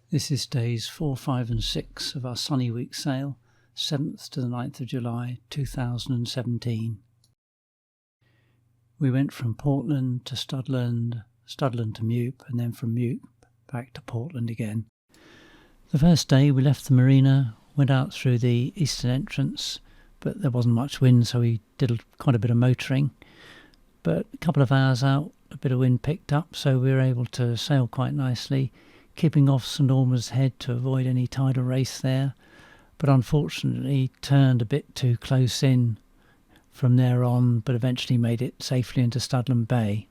This is days 4, 5 and 6 of our sunny week sail, 7th to the 9th of July 2017. We went from Portland to Studland to Mupe, and then from Mupe back to Portland again. The first day we left the marina, went out through the eastern entrance, but there wasn't much wind, so we did quite a bit of motoring. But a couple of hours out, a bit of wind picked up, so we were able to sail quite nicely, keeping off St Albans Head to avoid any tidal race there, but unfortunately turned a bit too close in from there on, but eventually made it safely into Studland Bay.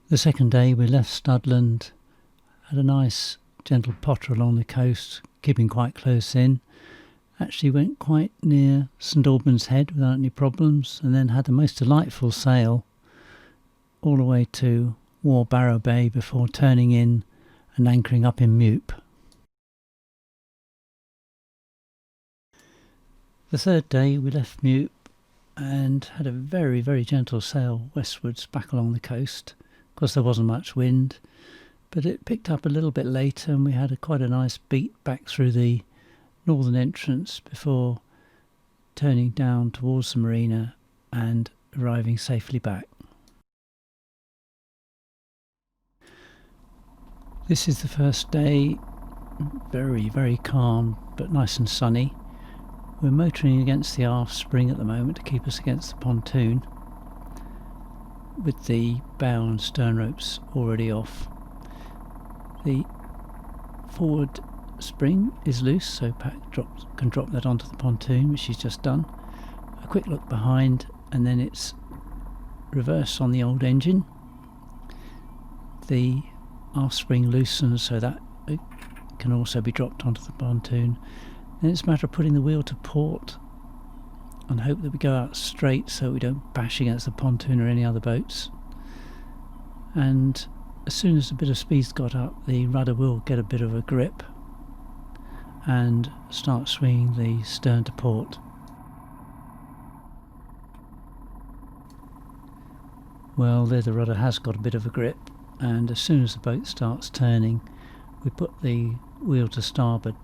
The second day we left Studland, had a nice gentle potter along the coast, keeping quite close in. Actually went quite near St Albans Head without any problems, and then had the most delightful sail all the way to Barrow Bay before turning in and anchoring up in Mupe. The third day we left Mupe and had a very, very gentle sail westwards back along the coast. Of course there wasn't much wind, but it picked up a little bit later and we had quite a nice beat back through the northern entrance before turning down towards the marina and arriving safely back. This is the first day, very, very calm but nice and sunny. We're motoring against the aft spring at the moment to keep us against the pontoon, with the bow and stern ropes already off. The forward spring is loose, so Pat can drop that onto the pontoon, which she's just done. A quick look behind, and then it's reverse on the old engine. The aft spring loosens so that it can also be dropped onto the pontoon. Then it's a matter of putting the wheel to port and hope that we go out straight so we don't bash against the pontoon or any other boats. And as soon as a bit of speed's got up, the rudder will get a bit of a grip and start swinging the stern to port. Well, there the rudder has got a bit of a grip, and as soon as the boat starts turning, we put the wheel to starboard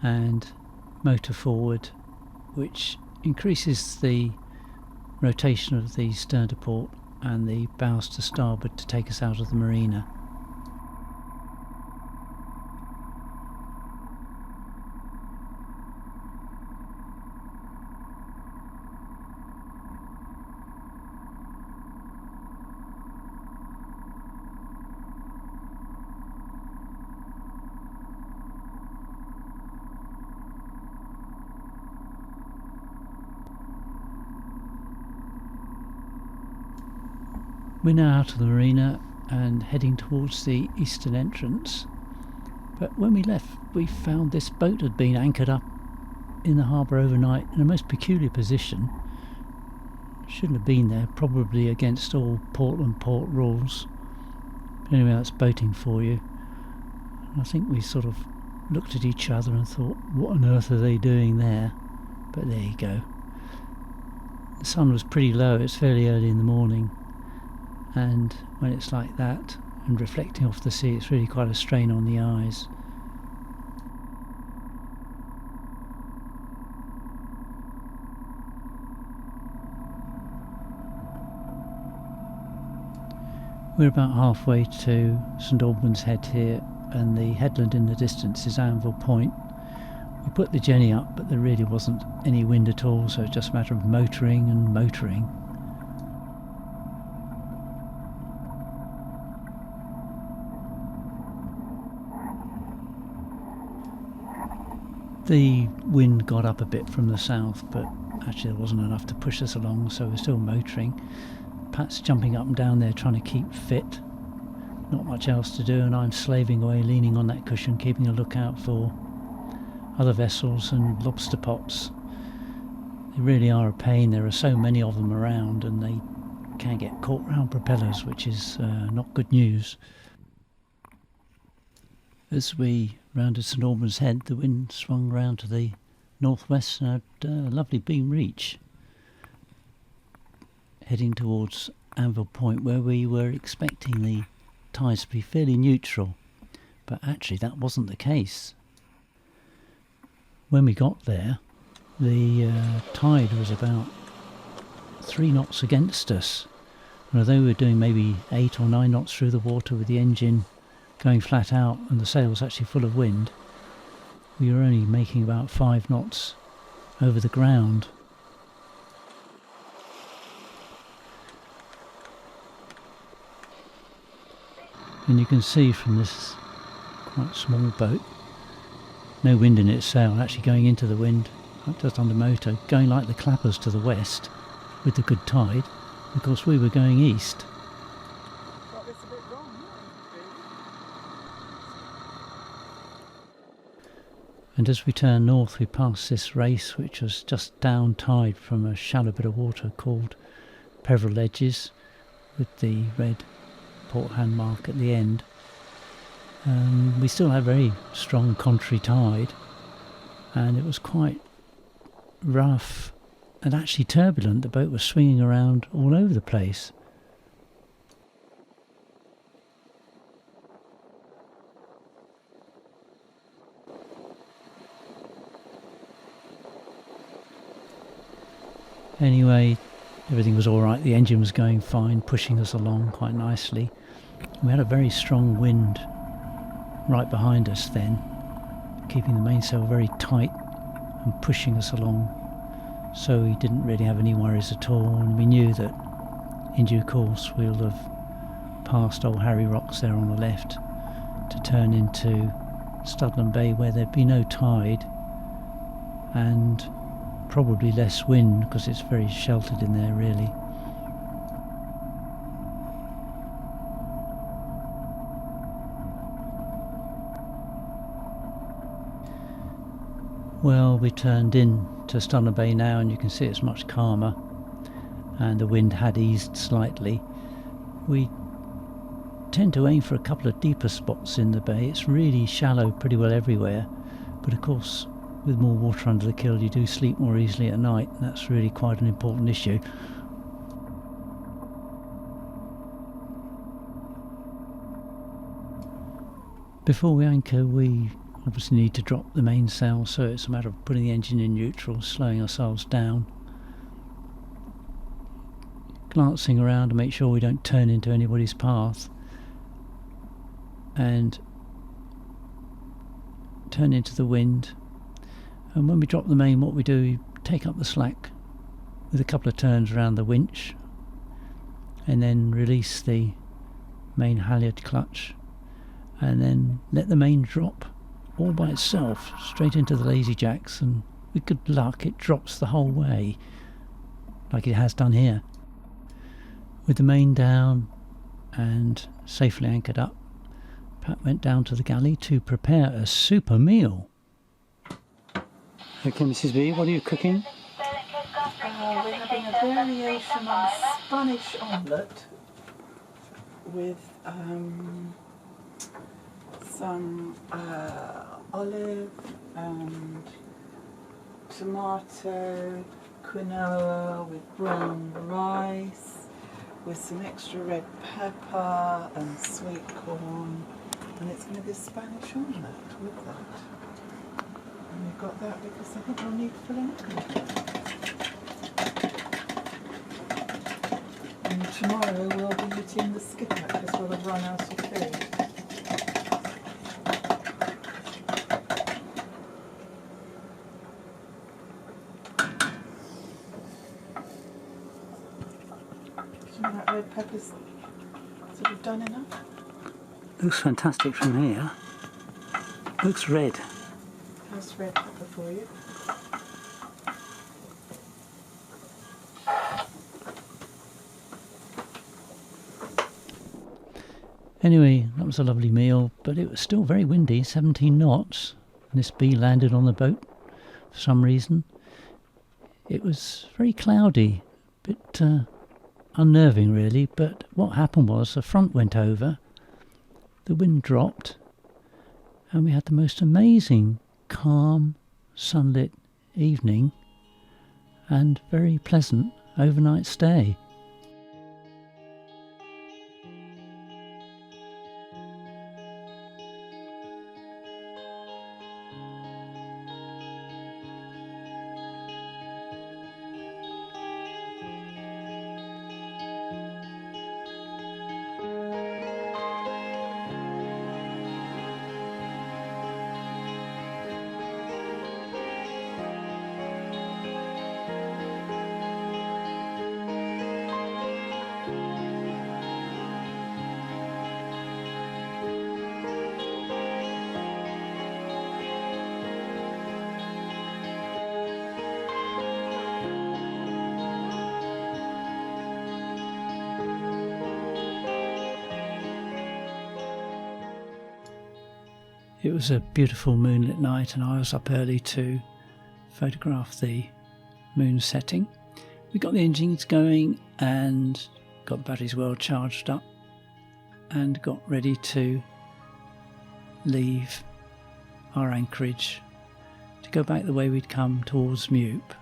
and motor forward, which increases the rotation of the stern to port and the bows to starboard to take us out of the marina. We're now out of the marina and heading towards the eastern entrance, but when we left we found this boat had been anchored up in the harbour overnight in a most peculiar position. Shouldn't have been there, probably against all Portland port rules. But anyway, that's boating for you. And I think we sort of looked at each other and thought, what on earth are they doing there? But there you go. The sun was pretty low, it's fairly early in the morning, and when it's like that and reflecting off the sea, it's really quite a strain on the eyes. We're about halfway to St Albans Head here, and the headland in the distance is Anvil Point. We put the jenny up, but there really wasn't any wind at all, so it's just a matter of motoring and motoring. The wind got up a bit from the south, but actually there wasn't enough to push us along, so we're still motoring. Pat's jumping up and down there trying to keep fit. Not much else to do, and I'm slaving away, leaning on that cushion, keeping a lookout for other vessels and lobster pots. They really are a pain. There are so many of them around, and they can get caught round propellers, which is not good news. As we rounded St Albans Head, the wind swung round to the northwest and had a lovely beam reach, heading towards Anvil Point, where we were expecting the tides to be fairly neutral, but actually that wasn't the case. When we got there, the tide was about 3 knots against us, and although we were doing maybe 8 or 9 knots through the water with the engine going flat out and the sails actually full of wind, we were only making about 5 knots over the ground. And you can see from this quite small boat, no wind in its sail, actually going into the wind, just under motor, going like the clappers to the west with the good tide. Of course we were going east. And as we turned north we passed this race which was just down tide from a shallow bit of water called Peveril Edges, with the red port hand mark at the end. We still had very strong contrary tide, and it was quite rough and actually turbulent. The boat was swinging around all over the place. Anyway, everything was all right. The engine was going fine, pushing us along quite nicely. We had a very strong wind right behind us then, keeping the mainsail very tight and pushing us along, so we didn't really have any worries at all, and we knew that in due course we'll have passed Old Harry Rocks there on the left to turn into Studland Bay, where there'd be no tide and probably less wind because it's very sheltered in there really. Well, we turned in to Studland Bay now, and you can see it's much calmer, and the wind had eased slightly. We tend to aim for a couple of deeper spots in the bay. It's really shallow pretty well everywhere, but of course with more water under the keel you do sleep more easily at night, and that's really quite an important issue. Before we anchor we obviously need to drop the mainsail, so it's a matter of putting the engine in neutral, slowing ourselves down, glancing around to make sure we don't turn into anybody's path, and turn into the wind. And when we drop the main, what we do, we take up the slack with a couple of turns around the winch, and then release the main halyard clutch, and then let the main drop all by itself straight into the lazy jacks, and with good luck it drops the whole way like it has done here. With the main down and safely anchored up, Pat went down to the galley to prepare a super meal. Okay, Mrs. B, what are you cooking? We're having a variation on Spanish omelette with some olive and tomato, quinoa with brown rice, with some extra red pepper and sweet corn, and it's going to be a Spanish omelette with that. And we've got that because I think we'll need filling. And tomorrow we'll be eating the skipper because we'll have run out of food. That red pepper's sort of done enough. Looks fantastic from here. Looks red. How's red pepper for you? Anyway, that was a lovely meal, but it was still very windy, 17 knots, and this bee landed on the boat for some reason. It was very cloudy, a bit unnerving really, but what happened was the front went over, the wind dropped, and we had the most amazing calm sunlit evening and very pleasant overnight stay. It was a beautiful moonlit night and I was up early to photograph the moon setting. We got the engines going and got the batteries well charged up and got ready to leave our anchorage to go back the way we'd come towards Mupe.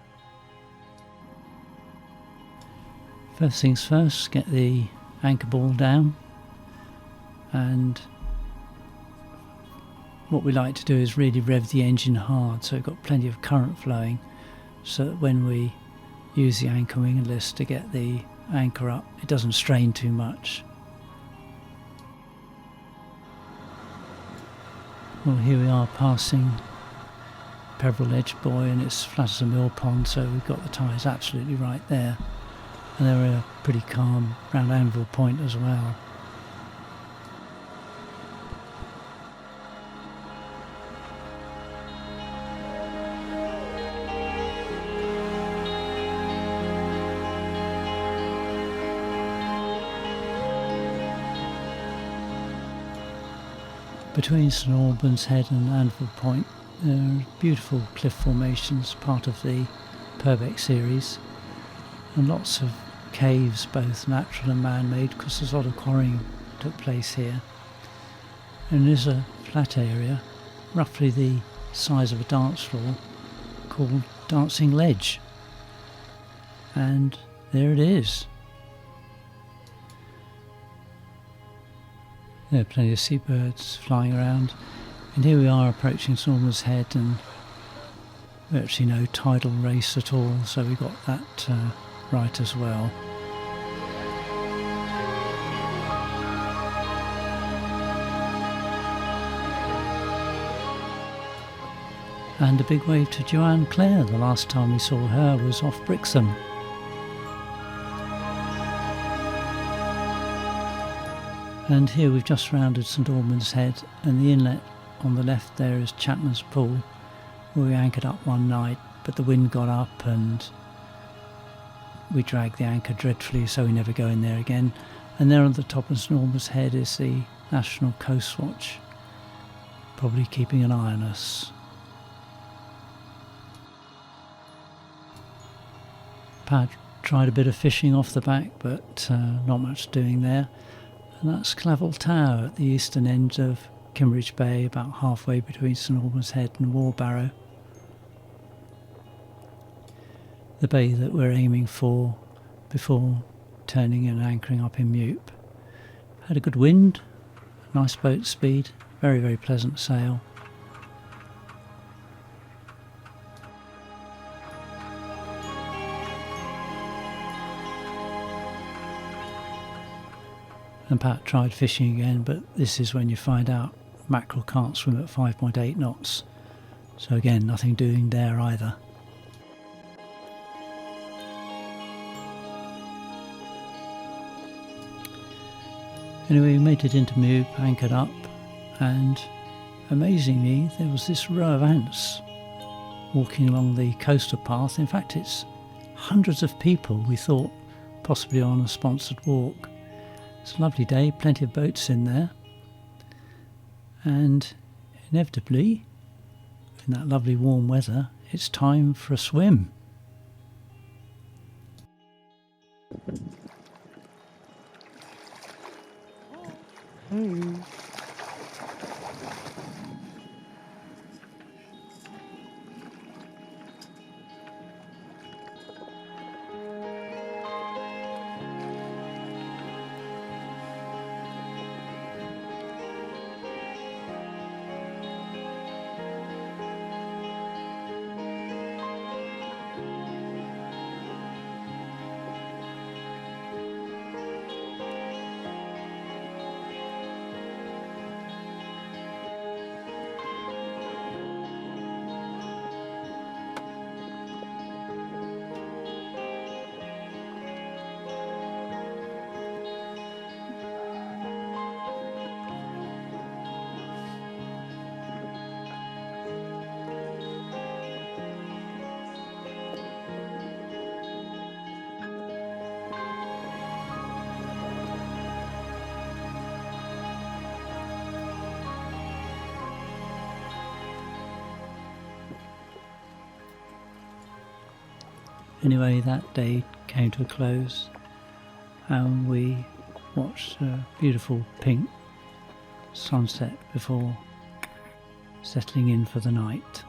First things first, get the anchor ball down, and what we like to do is really rev the engine hard so we've got plenty of current flowing, so that when we use the anchor windlass to get the anchor up it doesn't strain too much. Well, here we are passing Peveril Edge Buoy and it's flat as a mill pond, so we've got the tyres absolutely right there, and they're pretty calm round Anvil Point as well. Between St Albans Head and Anvil Point there are beautiful cliff formations, part of the Purbeck series, and lots of caves, both natural and man-made, because there's a lot of quarrying took place here. And there's a flat area, roughly the size of a dance floor, called Dancing Ledge. And there it is. There are plenty of seabirds flying around, and here we are approaching St Albans Head, and virtually no tidal race at all, so we got that right as well. And a big wave to Joanne Clare. The last time we saw her was off Brixham. And here we've just rounded St Albans Head, and the inlet on the left there is Chapman's Pool, where we anchored up one night, but the wind got up and we dragged the anchor dreadfully, so we never go in there again. And there on the top of St Albans Head is the National Coast Watch, probably keeping an eye on us. Pat tried a bit of fishing off the back, but not much doing there. And that's Clavel Tower at the eastern end of Kimmeridge Bay, about halfway between St Albans Head and Warbarrow. The bay that we're aiming for before turning and anchoring up in Mupe. Had a good wind, nice boat speed, very, very pleasant sail. And Pat tried fishing again, but this is when you find out mackerel can't swim at 5.8 knots. So again, nothing doing there either. Anyway, we made it into Mupe, anchored up, and amazingly there was this row of ants walking along the coastal path. In fact, it's hundreds of people, we thought, possibly on a sponsored walk. It's a lovely day, plenty of boats in there, and inevitably, in that lovely warm weather, it's time for a swim. Anyway, that day came to a close and we watched a beautiful pink sunset before settling in for the night.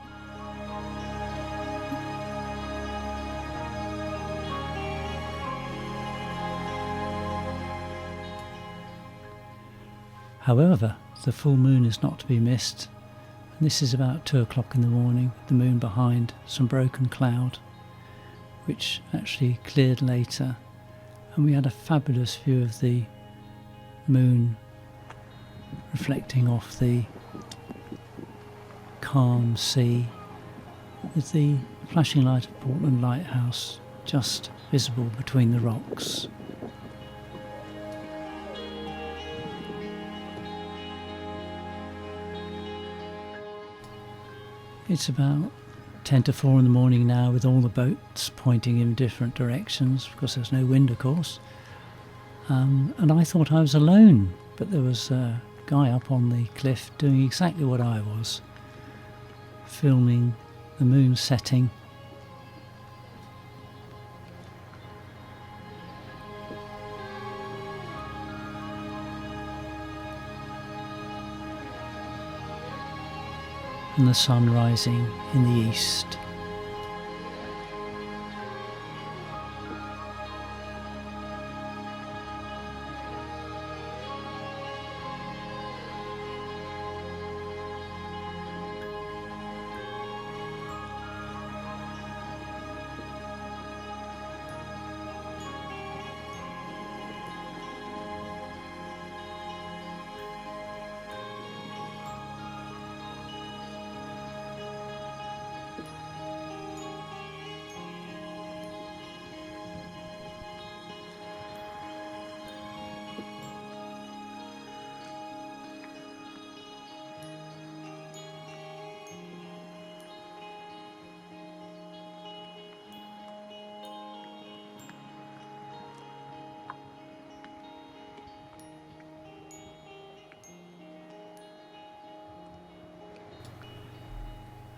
However, the full moon is not to be missed, and this is about 2 o'clock in the morning, the moon behind some broken cloud, which actually cleared later, and we had a fabulous view of the moon reflecting off the calm sea, with the flashing light of Portland Lighthouse just visible between the rocks. It's about 10 to 4 in the morning now, with all the boats pointing in different directions because there's no wind, of course. And I thought I was alone, but there was a guy up on the cliff doing exactly what I was, filming the moon setting. And the sun rising in the east.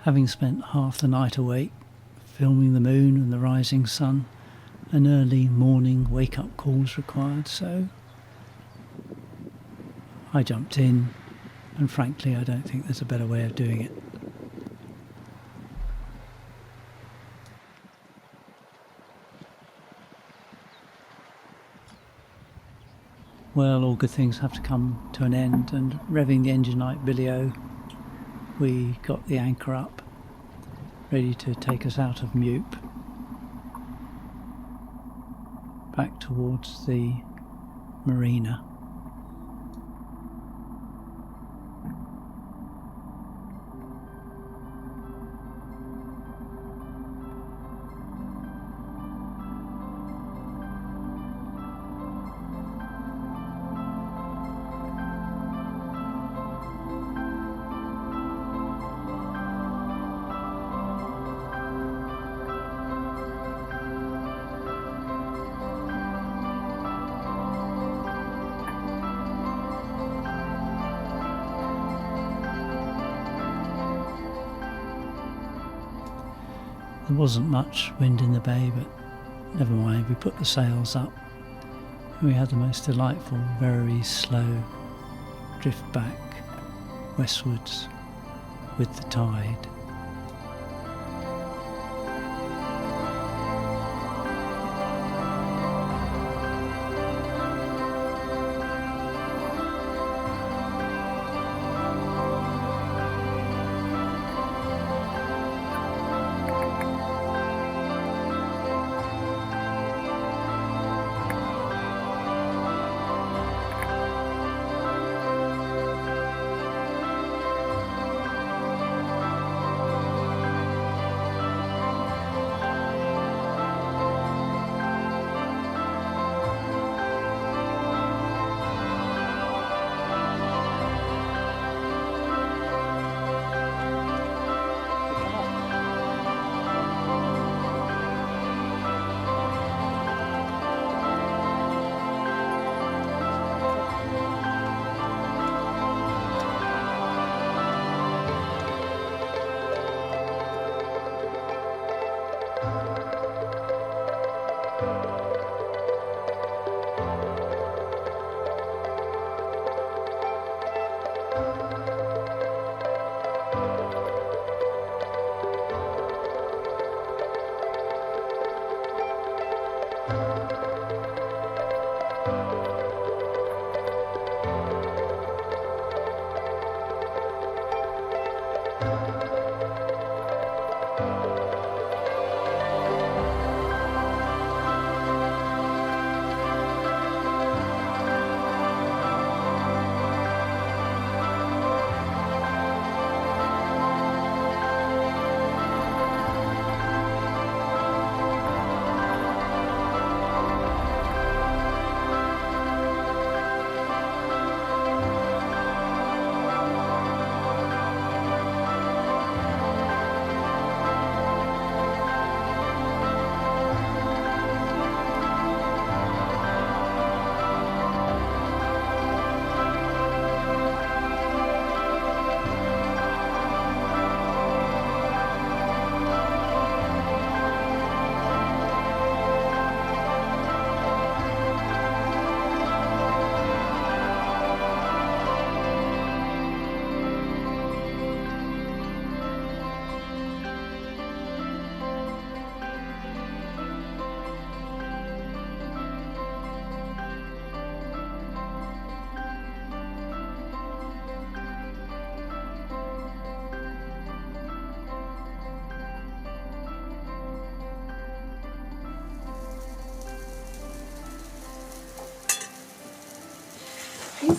Having spent half the night awake, filming the moon and the rising sun, an early morning wake-up call was required, so I jumped in, and frankly I don't think there's a better way of doing it. Well, all good things have to come to an end, and revving the engine like Billy-O, we got the anchor up, ready to take us out of Mupe, back towards the marina. There wasn't much wind in the bay, but never mind, we put the sails up and we had the most delightful, very slow drift back westwards with the tide.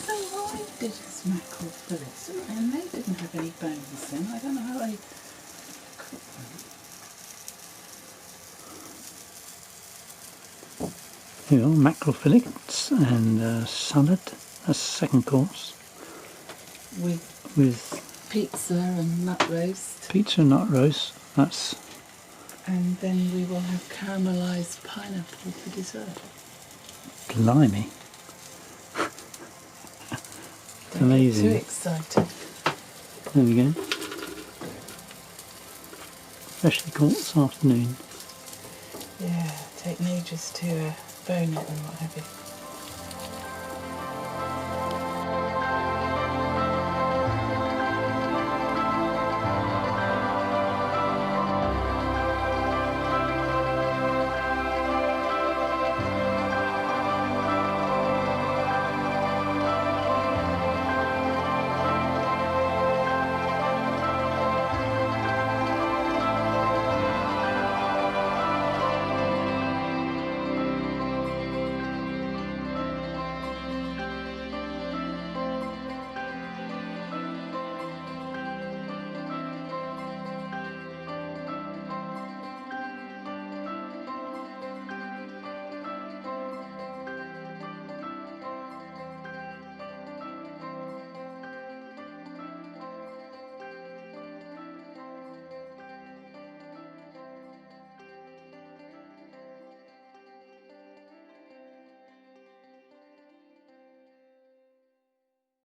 So what I did is mackerel fillets, and they didn't have any bones in. I don't know how they cook them. Here we are, mackerel fillets and salad. That's the second course. With Pizza and nut roast. pizza and nut roast. That's And then we will have caramelised pineapple for dessert. blimey. Don't Amazing. get too excited. There we go. Freshly caught this afternoon. Yeah, taking ages to bone it and what have you.